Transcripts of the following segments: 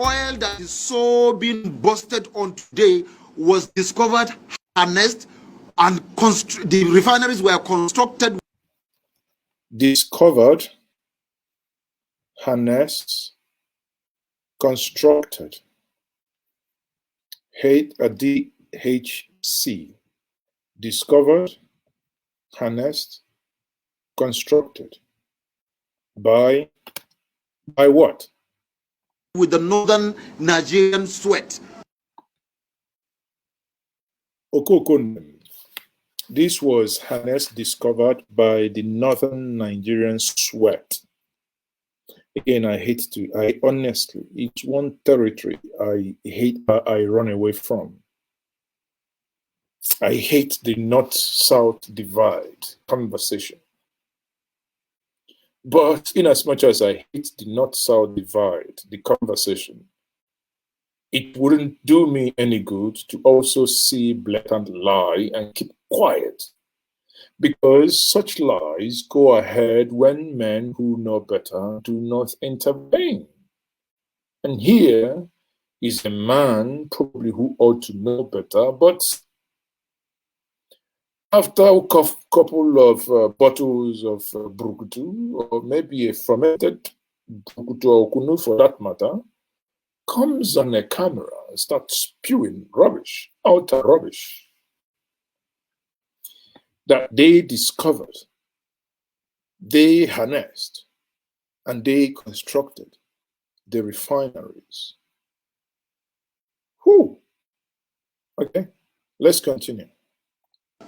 oil that is so being busted on today was discovered, harnessed, and the refineries were constructed. Discovered, harnessed, constructed. DHC. Discovered, harnessed, constructed. By what? With the northern Nigerian sweat. Okokonem. This was harnessed, discovered by the northern Nigerian sweat. Again, I honestly, it's one territory I run away from. I hate the North-South divide conversation. But in as much as I hate the North-South divide, the conversation, it wouldn't do me any good to also see blatant lie and keep quiet. Because such lies go ahead when men who know better do not intervene. And here is a man probably who ought to know better, but after a couple of bottles of brukutu, or maybe a fermented brukutu or kunu for that matter, comes on a camera and starts spewing rubbish, outer rubbish, that they discovered, they harnessed, and they constructed the refineries. Whew. Okay, let's continue.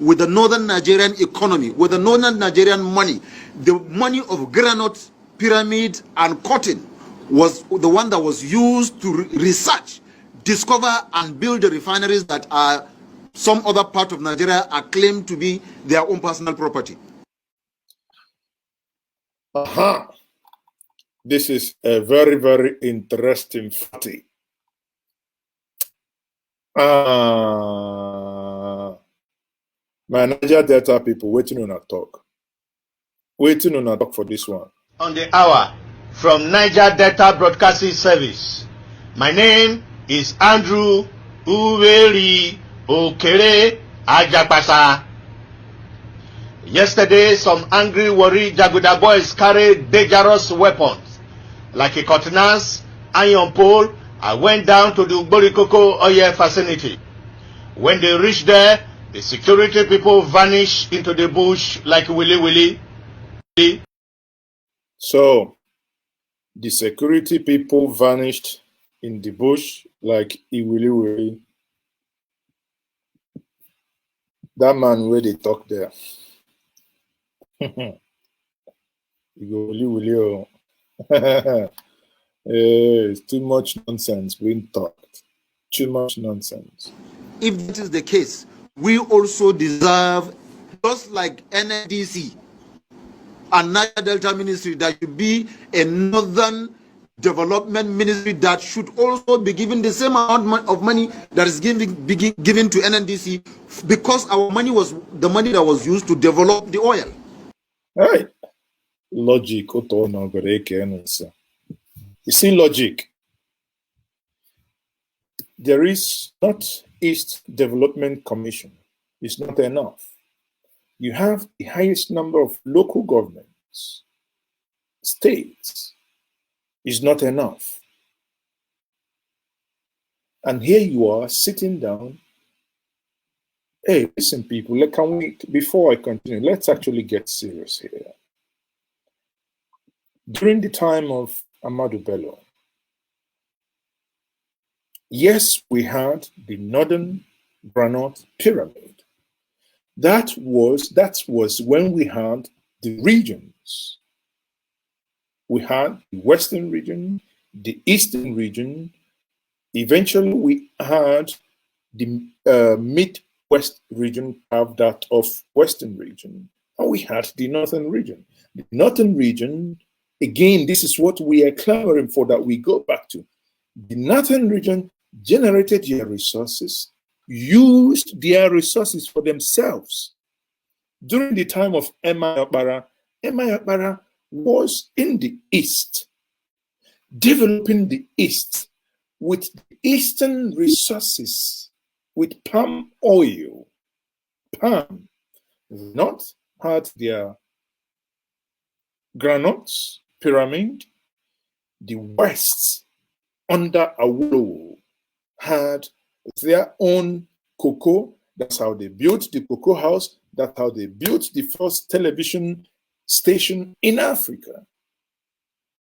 With the northern Nigerian economy, with the northern Nigerian money, the money of granite, pyramid, and cotton was the one that was used to research, discover, and build the refineries that are some other part of Nigeria are claimed to be their own personal property. Aha! This is a very, very interesting fatty. My Niger Delta people waiting on a talk. Waiting on a talk for this one. On the hour from Niger Delta Broadcasting Service. My name is Andrew Uweri Okere Ajapasa. Yesterday, some angry Warri Jaguda boys carried dangerous weapons like a cutlass, iron pole. I went down to the Uborikoko oil facility. When they reached there, the security people vanished into the bush like Willy Willy. So, the security people vanished in the bush like Willy Willy. That man where they talk there. You go Willy Willy. It's too much nonsense being talked. Too much nonsense. If that is the case, we also deserve, just like NNDC and Niger Delta Ministry, that should be a northern development ministry that should also be given the same amount of money that is given to NNDC, because our money was the money that was used to develop the oil. Right. Logic. You see logic. There is Northeast Development Commission. It's not enough. You have the highest number of local governments, states. Is not enough. And here you are sitting down. Hey, listen, people, before I continue, let's actually get serious here. During the time of Ahmadu Bello, yes, we had the Northern Granite Pyramid. That was when we had the regions. We had the Western region, the Eastern region. Eventually, we had the Midwest region carved out of Western region. And we had the Northern region. The Northern region, again, this is what we are clamoring for, that we go back to. The Northern region generated their resources, used their resources for themselves. During the time of Emma Okpara was in the East, developing the East, with eastern resources, with palm oil, palm, the North had their granules, pyramid. The West, under Awolowo, had their own cocoa. That's how they built the cocoa house. That's how they built the first television station in Africa.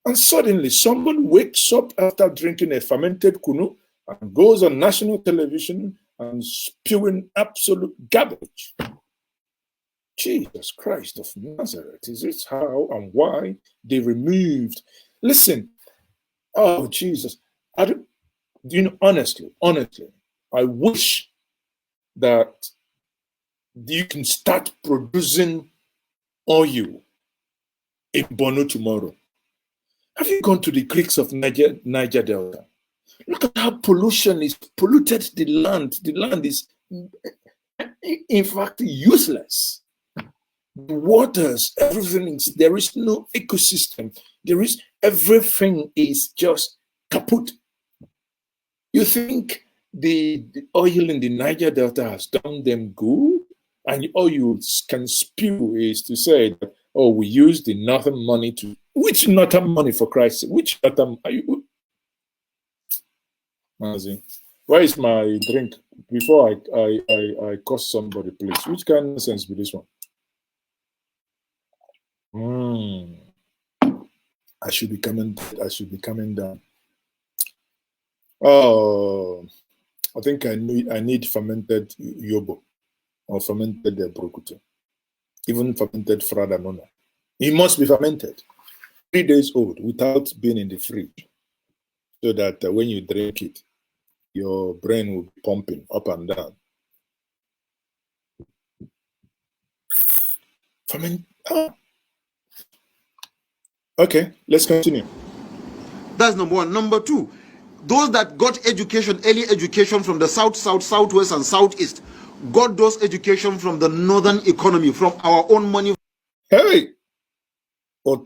And suddenly someone wakes up after drinking a fermented kunu and goes on national television and spewing absolute garbage. Jesus Christ of Nazareth, is this how and why they removed? Listen, oh Jesus, honestly, I wish that you can start producing oil in Bono tomorrow. Have you gone to the creeks of Niger Delta? Look at how pollution is polluted the land. The land is, in fact, useless. The waters, everything, there is no ecosystem. Everything is just kaput. You think the oil in the Niger Delta has done them good? And all you can spew is to say that, oh, we use the northern money to, which northern money for Christ? Which northern are you? Where is my drink? Before I curse somebody, please. Which kind of nonsense be this one? I should be coming down. Oh, I think I need fermented yobo or fermented brokutu, even fermented fradanona. It must be fermented 3 days old without being in the fridge, so that when you drink it, your brain will be pumping up and down. Ferment. Okay, let's continue. That's number one. Number two, those that got education, early education from the south, southwest, and southeast, got those education from the northern economy, from our own money. Hey! How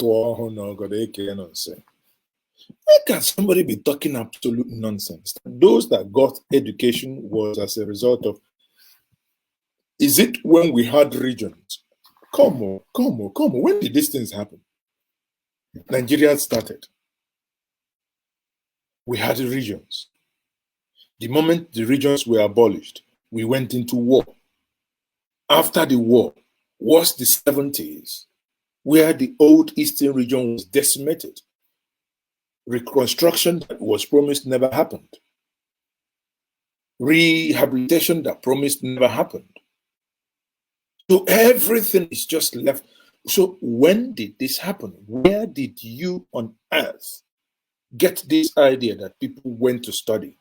can somebody be talking absolute nonsense? Those that got education was as a result of, is it when we had regions? Come on. When did these things happen? Nigeria started. We had regions. The moment the regions were abolished, we went into war. After the war was the 70s, where the old Eastern region was decimated. Reconstruction that was promised never happened. Rehabilitation that promised never happened. So everything is just left. So when did this happen? Where did you on earth get this idea that people went to study?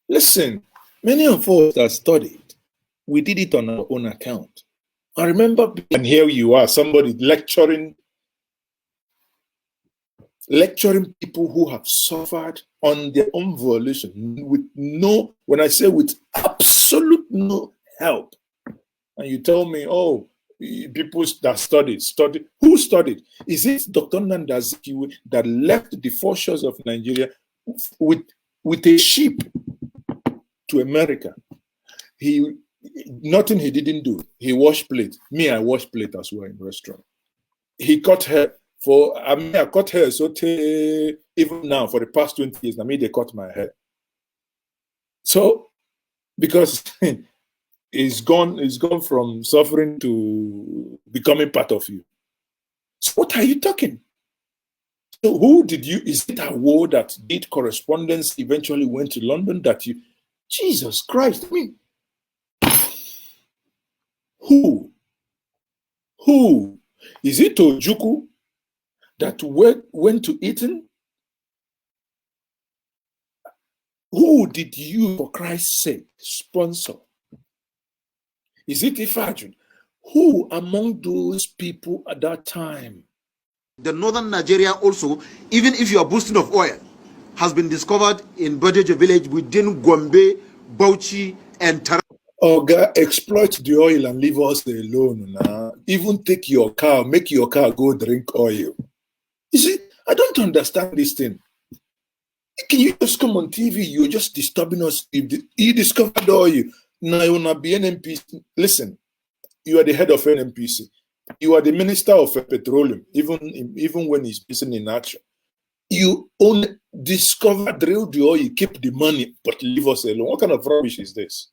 Listen, many of us that studied, we did it on our own account. I remember, and here you are, somebody lecturing people who have suffered on their own volition with no, when I say with absolute no help. And you tell me, oh, people that studied. Who studied? Is it Dr. Nandaziki that left the 4 shores of Nigeria with a ship to America? Nothing he didn't do. He washed plate. Me, I wash plate as well in restaurant. He cut hair. I cut hair, so even now, for the past 20 years, they cut my hair. So, because it's gone from suffering to becoming part of you. So what are you talking? So is it a war that did correspondence, eventually went to London that you, Jesus Christ, I mean, who? Is it Ojukwu that went to Eton? Who did you, for Christ's sake, sponsor? Is it Ifajun? Who among those people at that time? The northern Nigeria also, even if you are boosting of oil, has been discovered in Badejo village within Gombe, Bauchi, and Taraba. Oh, God, exploit the oil and leave us alone. Nah. Even take your car, make your car go drink oil. You see, I don't understand this thing. Can you just come on TV? You're just disturbing us. You discovered all you. Now you wanna be an NPC. Listen, you are the head of NNPC. You are the minister of petroleum, even when he's missing in action. You only discover, drill the oil, you keep the money, but leave us alone. What kind of rubbish is this?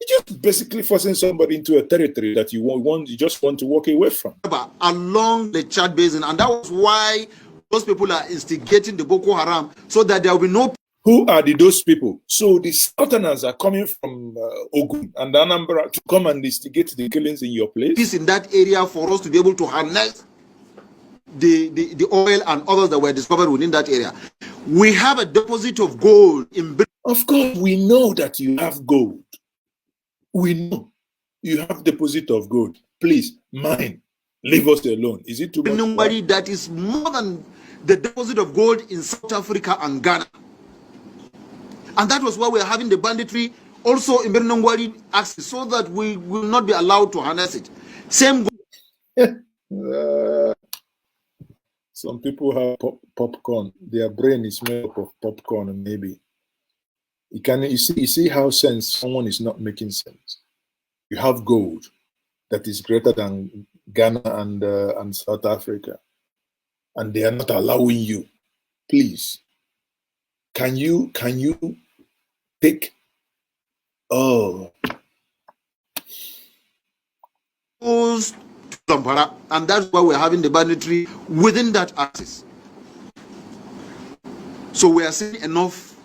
You're just basically forcing somebody into a territory that you just want to walk away from. Along the Chad Basin, and that was why those people are instigating the Boko Haram, so that there will be no. Who are those people? So the Southerners are coming from Ogun and Anambra to come and instigate the killings in your place? Peace in that area for us to be able to harness the oil and others that were discovered within that area. We have a deposit of gold in. Of course, we know that you have gold. We know you have deposit of gold. Please, mine. Leave us alone. Is it too much? Nobody that is more than the deposit of gold in South Africa and Ghana. And that was why we're having the banditry also in Bernongwari axis, so that we will not be allowed to harness it. Same. Some people have popcorn. Their brain is made up of popcorn, maybe. You see how someone is not making sense. You have gold that is greater than Ghana and South Africa, and they are not allowing you. Please, can you take? Oh. And that's why we're having the banditry within that axis. So we are saying enough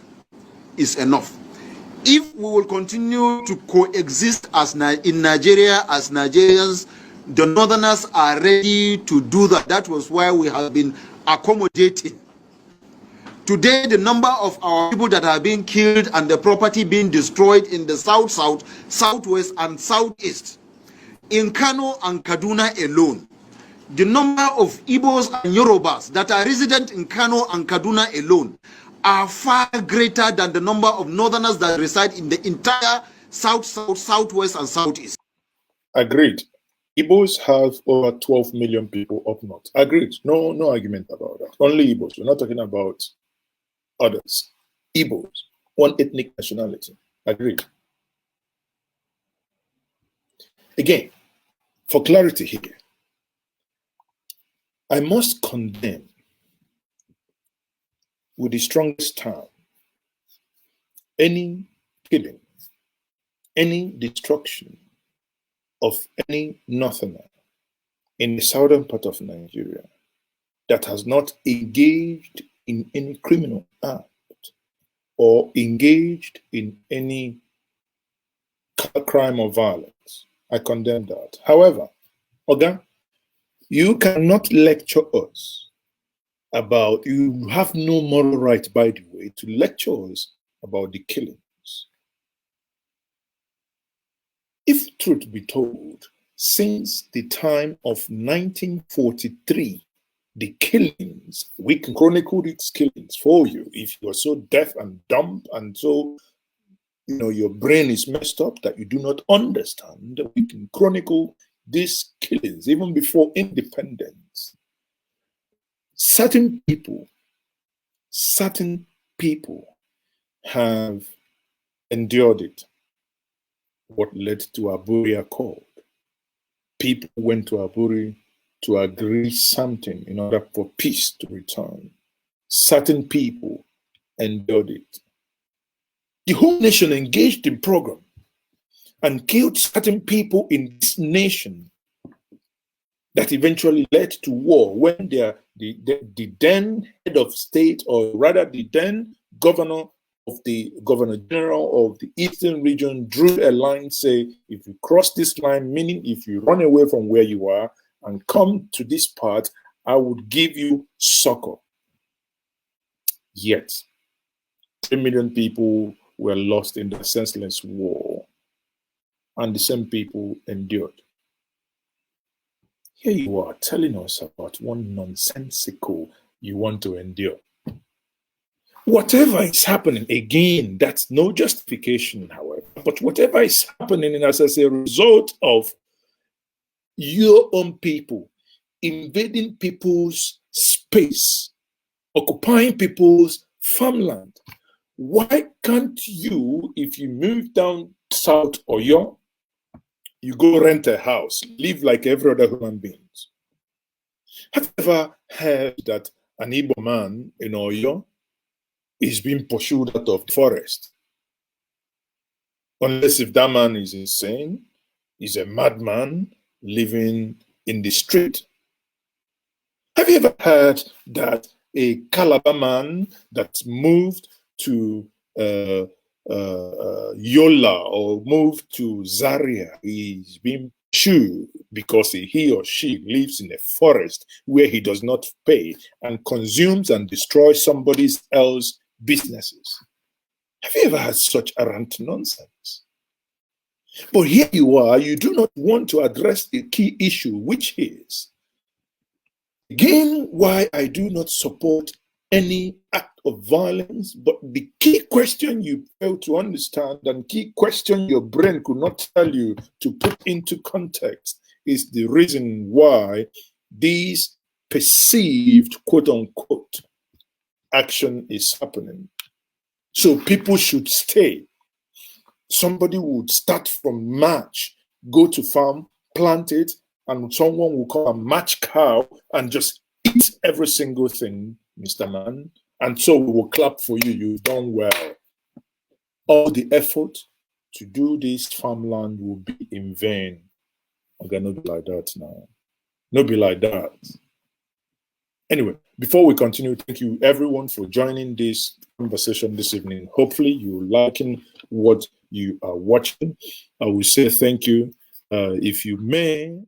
is enough. If we will continue to coexist as in Nigeria as Nigerians, the Northerners are ready to do that. That was why we have been accommodating. Today, the number of our people that are being killed and the property being destroyed in the south, southwest, and southeast, in Kano and Kaduna alone, the number of Igbos and Yorubas that are resident in Kano and Kaduna alone are far greater than the number of Northerners that reside in the entire south, southwest, and southeast. Agreed. Igbos have over 12 million people up north. Agreed. No argument about that. Only Igbos. We're not talking about others. Igbos, one ethnic nationality. Agreed. Again, for clarity here, I must condemn with the strongest term any killing, any destruction of any Northerner in the southern part of Nigeria that has not engaged in any criminal act or engaged in any crime or violence. I condemn that. However, Oga, you cannot lecture us about, you have no moral right, by the way, to lecture us about the killings. If truth be told, since the time of 1943, the killings, we can chronicle these killings for you. If you are so deaf and dumb and so, your brain is messed up that you do not understand, we can chronicle these killings even before independence. Certain people have endured it. What led to Aburi Accord? People went to Aburi to agree something in order for peace to return. Certain people endured it. The whole nation engaged in program and killed certain people in this nation that eventually led to war when the then head of state, or rather the then governor general of the eastern region, drew a line, say, if you cross this line, meaning if you run away from where you are and come to this part, I would give you succor. Yet 3 million people were lost in the senseless war, and the same people endured. Here you are telling us about one nonsensical you want to endure. Whatever is happening, again, that's no justification, however, but whatever is happening as a result of your own people invading people's space, occupying people's farmland. Why can't you, if you move down south Oyo, you go rent a house, live like every other human being? Have you ever heard that an Igbo man in Oyo is being pursued out of the forest? Unless if that man is insane, is a madman living in the street. Have you ever heard that a Calabar man that moved to Yola or moved to Zaria is being pursued because he or she lives in a forest where he does not pay and consumes and destroys somebody else's businesses? Have you ever had such arrant nonsense? But here you are, you do not want to address the key issue, which is, again, why I do not support any act of violence, but the key question you fail to understand and key question your brain could not tell you to put into context is the reason why this perceived quote-unquote action is happening. So people should stay. Somebody would start from March, go to farm, plant it, and someone will come and match cow and just eat every single thing, Mr. Man. And so we will clap for you. You've done well. All the effort to do this farmland will be in vain. I'm going to be like that now. Not be like that. Anyway, before we continue, thank you everyone for joining this conversation this evening. Hopefully you're liking what you are watching. I will say thank you. If you may,